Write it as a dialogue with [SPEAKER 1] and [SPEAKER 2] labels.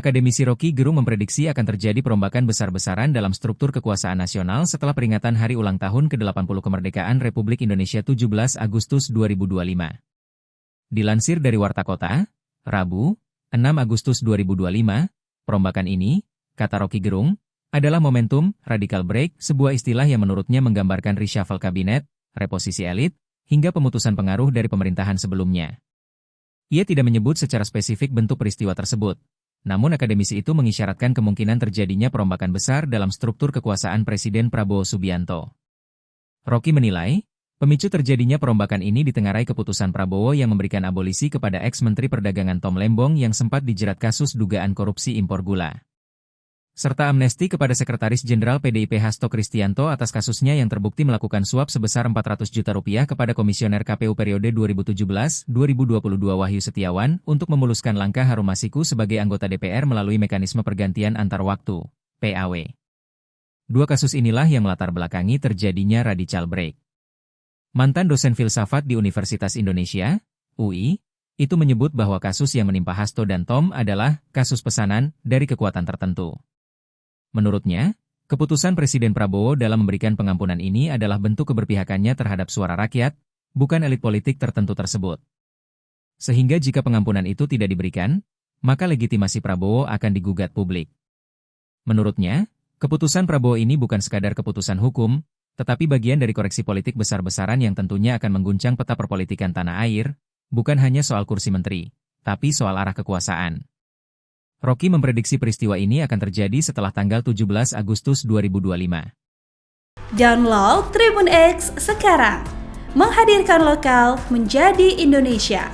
[SPEAKER 1] Akademisi Rocky Gerung memprediksi akan terjadi perombakan besar-besaran dalam struktur kekuasaan nasional setelah peringatan Hari Ulang Tahun ke-80 Kemerdekaan Republik Indonesia 17 Agustus 2025. Dilansir dari Warta Kota, Rabu, 6 Agustus 2025, perombakan ini, kata Rocky Gerung, adalah momentum radical break, sebuah istilah yang menurutnya menggambarkan reshuffle kabinet, reposisi elit, hingga pemutusan pengaruh dari pemerintahan sebelumnya. Ia tidak menyebut secara spesifik bentuk peristiwa tersebut. Namun akademisi itu mengisyaratkan kemungkinan terjadinya perombakan besar dalam struktur kekuasaan Presiden Prabowo Subianto. Rocky menilai, pemicu terjadinya perombakan ini ditengarai keputusan Prabowo yang memberikan abolisi kepada ex-Menteri Perdagangan Tom Lembong yang sempat dijerat kasus dugaan korupsi impor gula. Serta amnesti kepada Sekretaris Jenderal PDIP Hasto Kristianto atas kasusnya yang terbukti melakukan suap sebesar Rp400 juta kepada Komisioner KPU periode 2017-2022 Wahyu Setiawan untuk memuluskan langkah Harun Masiku sebagai anggota DPR melalui mekanisme pergantian antar waktu, PAW. Dua kasus inilah yang melatar belakangi terjadinya radical break. Mantan dosen filsafat di Universitas Indonesia, UI, itu menyebut bahwa kasus yang menimpa Hasto dan Tom adalah kasus pesanan dari kekuatan tertentu. Menurutnya, keputusan Presiden Prabowo dalam memberikan pengampunan ini adalah bentuk keberpihakannya terhadap suara rakyat, bukan elit politik tertentu tersebut. Sehingga jika pengampunan itu tidak diberikan, maka legitimasi Prabowo akan digugat publik. Menurutnya, keputusan Prabowo ini bukan sekadar keputusan hukum, tetapi bagian dari koreksi politik besar-besaran yang tentunya akan mengguncang peta perpolitikan tanah air, bukan hanya soal kursi menteri, tapi soal arah kekuasaan. Rocky memprediksi peristiwa ini akan terjadi setelah tanggal 17 Agustus 2025.
[SPEAKER 2] Download Tribun X sekarang, menghadirkan lokal menjadi Indonesia.